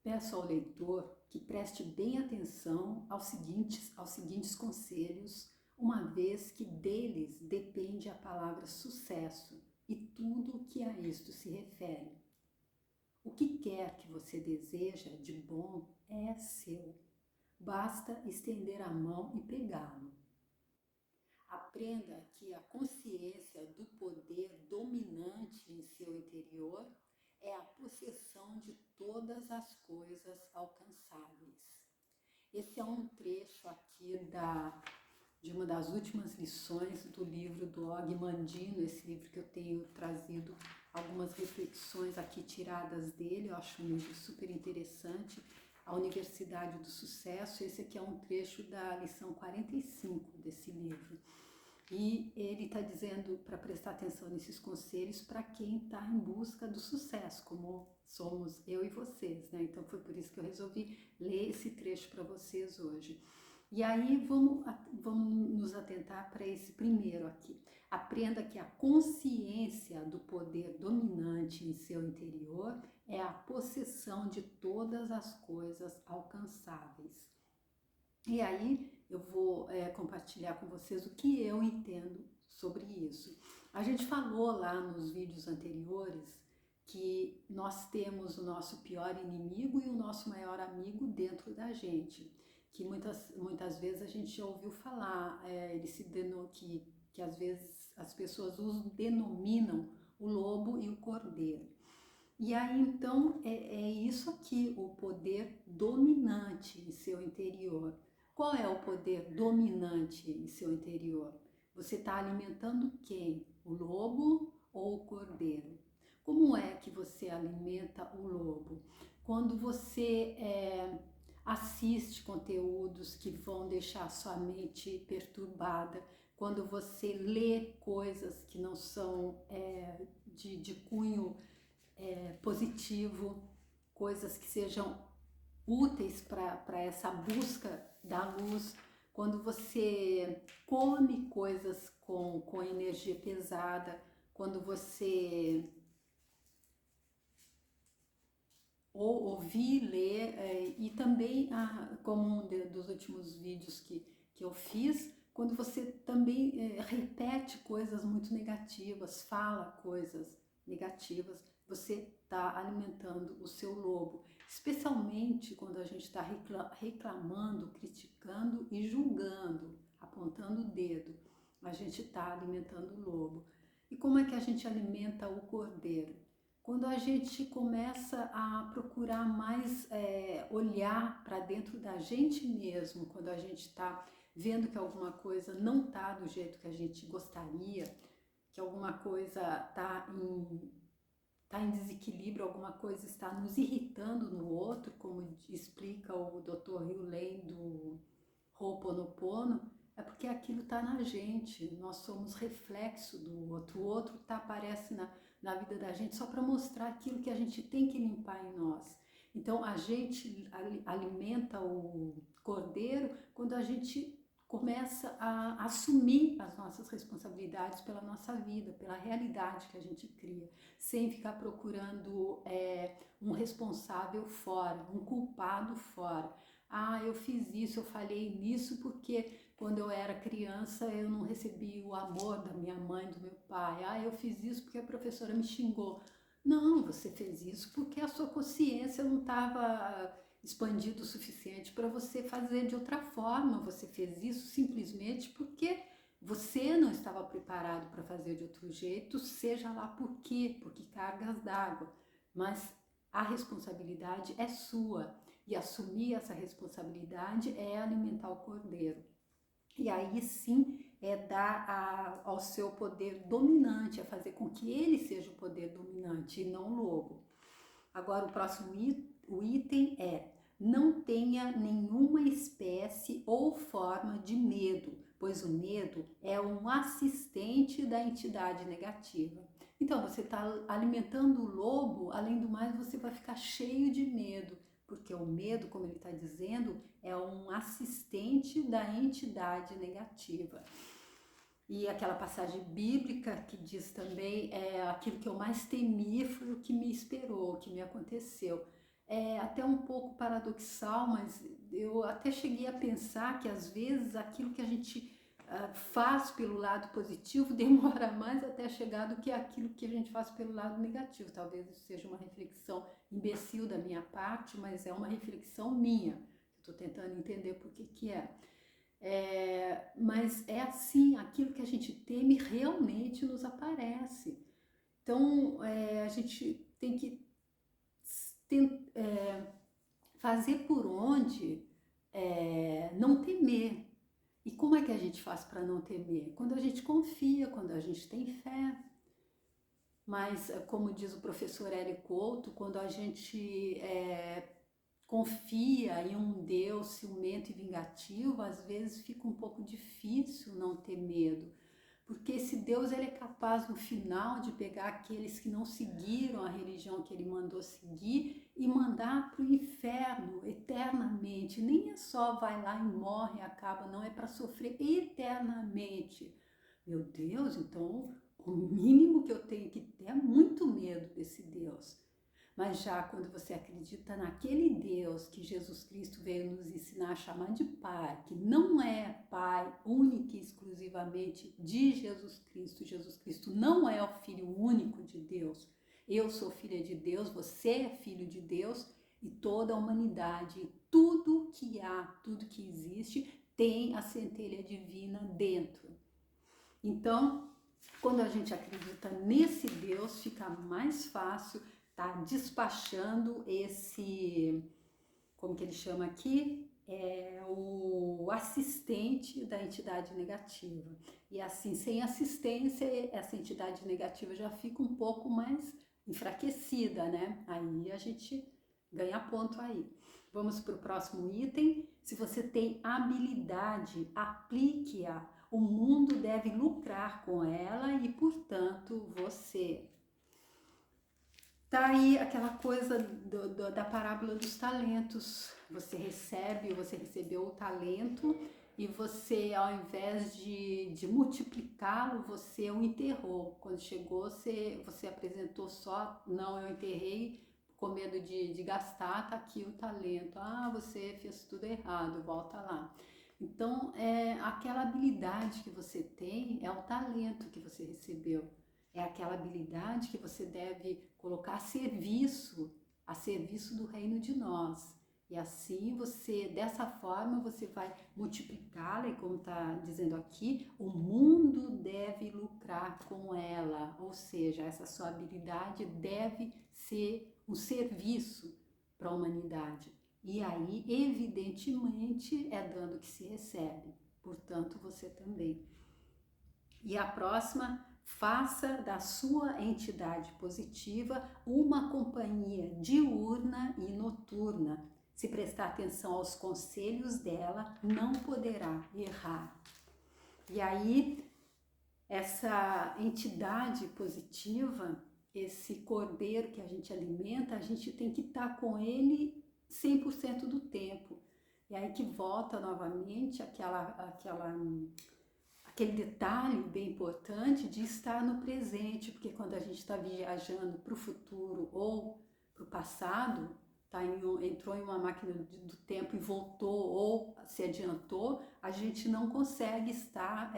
Peço ao leitor que preste bem atenção aos seguintes conselhos, uma vez que deles depende a palavra sucesso e tudo o que a isto se refere. O que quer que você deseja de bom é seu. Basta estender a mão e pegá-lo. Aprenda que a consciência do poder dominante em seu interior é a possessão de todas as coisas alcançáveis. Esse é um trecho aqui de uma das últimas lições do livro do Og Mandino, esse livro que eu tenho trazido algumas reflexões aqui tiradas dele. Eu acho um livro super interessante, A Universidade do Sucesso. Esse aqui é um trecho da lição 45 desse livro. E ele está dizendo para prestar atenção nesses conselhos para quem está em busca do sucesso, como somos eu e vocês, né? Então foi por isso que eu resolvi ler esse trecho para vocês hoje. E aí vamos nos atentar para esse primeiro aqui. Aprenda que a consciência do poder dominante em seu interior é a possessão de todas as coisas alcançáveis. E aí eu vou compartilhar com vocês o que eu entendo sobre isso. A gente falou lá nos vídeos anteriores que nós temos o nosso pior inimigo e o nosso maior amigo dentro da gente, que muitas vezes a gente já ouviu falar, que às vezes as pessoas os denominam o lobo e o cordeiro. E aí então é isso aqui, o poder dominante em seu interior. Qual é o poder dominante em seu interior? Você está alimentando quem? O lobo ou o cordeiro? Como é que você alimenta o lobo? Quando você assiste conteúdos que vão deixar sua mente perturbada, quando você lê coisas que não são de cunho positivo, coisas que sejam úteis para essa busca da luz, quando você come coisas com energia pesada, quando você ouvir, ler, e também, como um dos últimos vídeos que eu fiz, quando você também repete coisas muito negativas, fala coisas negativas, você está alimentando o seu lobo, especialmente quando a gente está reclamando, criticando e julgando, apontando o dedo, a gente está alimentando o lobo. E como é que a gente alimenta o cordeiro? Quando a gente começa a procurar mais olhar para dentro da gente mesmo, quando a gente está vendo que alguma coisa não está do jeito que a gente gostaria, que alguma coisa está em desequilíbrio, alguma coisa está nos irritando no outro, como explica o Dr. Hugh Lane do Ho'oponopono, é porque aquilo está na gente, nós somos reflexo do outro, o outro aparece na vida da gente só para mostrar aquilo que a gente tem que limpar em nós. Então a gente alimenta o cordeiro quando a gente começa a assumir as nossas responsabilidades pela nossa vida, pela realidade que a gente cria, sem ficar procurando um responsável fora, um culpado fora. Eu fiz isso, eu falhei nisso porque quando eu era criança eu não recebi o amor da minha mãe, do meu pai. Eu fiz isso porque a professora me xingou. Não, você fez isso porque a sua consciência não estava expandido o suficiente para você fazer de outra forma. Você fez isso simplesmente porque você não estava preparado para fazer de outro jeito, seja lá por quê, por que cargas d'água. Mas a responsabilidade é sua e assumir essa responsabilidade é alimentar o cordeiro. E aí sim é dar ao seu poder dominante, é fazer com que ele seja o poder dominante e não o lobo. Agora o próximo item é: não tenha nenhuma espécie ou forma de medo, pois o medo é um assistente da entidade negativa. Então você está alimentando o lobo, além do mais você vai ficar cheio de medo, porque o medo, como ele está dizendo, é um assistente da entidade negativa. E aquela passagem bíblica que diz também, aquilo que eu mais temi foi o que me esperou, o que me aconteceu. é até um pouco paradoxal, mas eu até cheguei a pensar que às vezes aquilo que a gente faz pelo lado positivo demora mais até chegar do que aquilo que a gente faz pelo lado negativo. Talvez isso seja uma reflexão imbecil da minha parte, mas é uma reflexão minha. Estou tentando entender por que é. Mas é assim, aquilo que a gente teme realmente nos aparece. Então, a gente tem que fazer por onde não temer. E como é que a gente faz para não temer? Quando a gente confia, quando a gente tem fé. Mas, como diz o professor Hélio Couto, quando a gente confia em um Deus ciumento e vingativo, às vezes fica um pouco difícil não ter medo. Porque esse Deus ele é capaz no final de pegar aqueles que não seguiram a religião que ele mandou seguir e mandar para o inferno eternamente. Nem é só vai lá e morre e acaba, não, é para sofrer eternamente. Meu Deus, então o mínimo que eu tenho que ter é muito medo desse Deus. Mas já quando você acredita naquele Deus que Jesus Cristo veio nos ensinar a chamar de Pai, que não é Pai único e exclusivamente de Jesus Cristo não é o Filho único de Deus. Eu sou filha de Deus, você é filho de Deus e toda a humanidade, tudo que há, tudo que existe, tem a centelha divina dentro. Então, quando a gente acredita nesse Deus, fica mais fácil tá despachando esse, como que ele chama aqui? É o assistente da entidade negativa. E assim, sem assistência, essa entidade negativa já fica um pouco mais enfraquecida, né? Aí a gente ganha ponto aí. Vamos para o próximo item. Se você tem habilidade, aplique-a. O mundo deve lucrar com ela e, portanto, você. Tá aí aquela coisa da parábola dos talentos. Você recebeu o talento e você, ao invés de multiplicá-lo, você o enterrou. Quando chegou, você apresentou só, não, eu enterrei com medo de gastar, tá aqui o talento. Ah, você fez tudo errado, volta lá. Então, aquela habilidade que você tem é o talento que você recebeu. É aquela habilidade que você deve colocar a serviço do reino de nós. E assim dessa forma, você vai multiplicá-la, e como está dizendo aqui, o mundo deve lucrar com ela. Ou seja, essa sua habilidade deve ser um serviço para a humanidade. E aí, evidentemente, é dando que se recebe. Portanto, você também. E a próxima, faça da sua entidade positiva uma companhia diurna e noturna. Se prestar atenção aos conselhos dela, não poderá errar. E aí, essa entidade positiva, esse cordeiro que a gente alimenta, a gente tem que estar com ele 100% do tempo. E aí que volta novamente aquele detalhe bem importante de estar no presente, porque quando a gente está viajando para o futuro ou para o passado, entrou em uma máquina do tempo e voltou ou se adiantou, a gente não consegue estar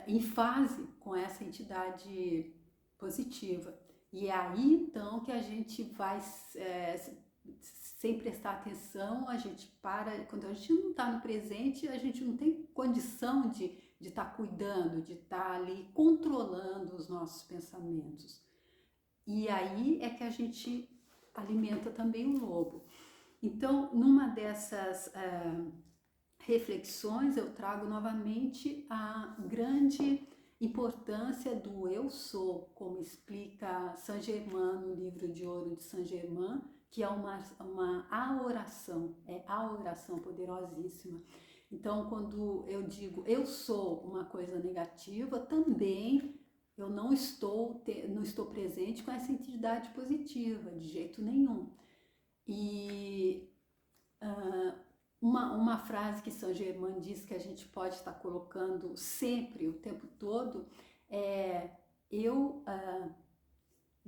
em fase com essa entidade positiva. E é aí então que a gente vai, sem prestar atenção, a gente para, quando a gente não está no presente, a gente não tem condição de estar cuidando, de estar ali controlando os nossos pensamentos. E aí é que a gente alimenta também o lobo. Então, numa dessas reflexões, eu trago novamente a grande importância do eu sou, como explica Saint Germain no livro de ouro de Saint Germain, que é a oração, é a oração poderosíssima. Então, quando eu digo eu sou uma coisa negativa, também eu não estou presente com essa entidade positiva, de jeito nenhum. E uma frase que Saint Germain diz que a gente pode estar colocando sempre, o tempo todo, é eu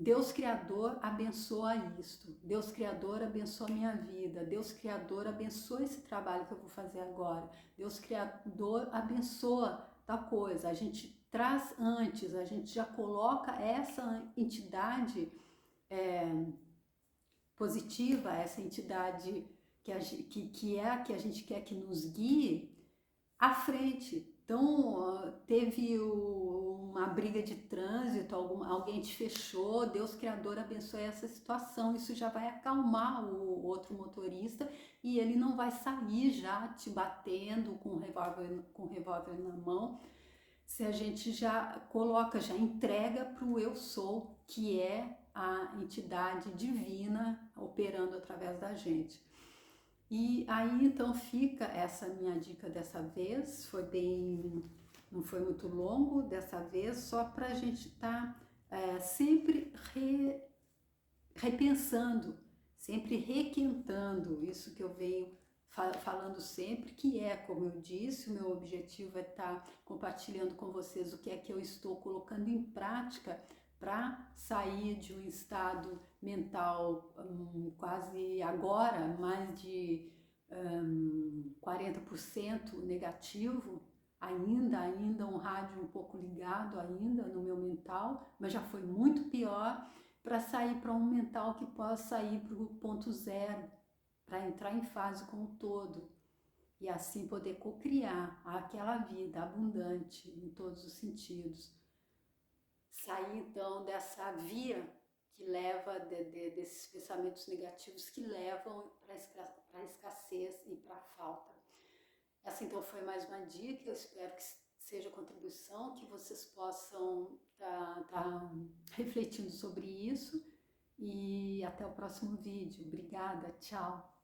Deus Criador abençoa isto, Deus Criador abençoa a minha vida, Deus Criador abençoa esse trabalho que eu vou fazer agora, Deus Criador abençoa tal coisa. A gente traz antes, a gente já coloca essa entidade positiva, essa entidade que é a que a gente quer que nos guie à frente. Então, teve uma briga de trânsito, alguém te fechou, Deus Criador abençoe essa situação, isso já vai acalmar o outro motorista e ele não vai sair já te batendo com o revólver na mão, se a gente já coloca, já entrega para o eu sou, que é a entidade divina operando através da gente. E aí então fica essa minha dica dessa vez, não foi muito longo dessa vez, só para a gente estar sempre repensando, sempre requentando isso que eu venho falando sempre, que é, como eu disse, o meu objetivo é estar compartilhando com vocês o que é que eu estou colocando em prática para sair de um estado mental quase agora, mais de 40% negativo, ainda um rádio um pouco ligado ainda no meu mental, mas já foi muito pior, para sair para um mental que possa ir para o ponto zero, para entrar em fase com o todo e assim poder cocriar aquela vida abundante em todos os sentidos. Sair então dessa via que leva desses pensamentos negativos que levam para a escassez e para a falta. Essa então foi mais uma dica, eu espero que seja contribuição, que vocês possam tá refletindo sobre isso e até o próximo vídeo. Obrigada, tchau!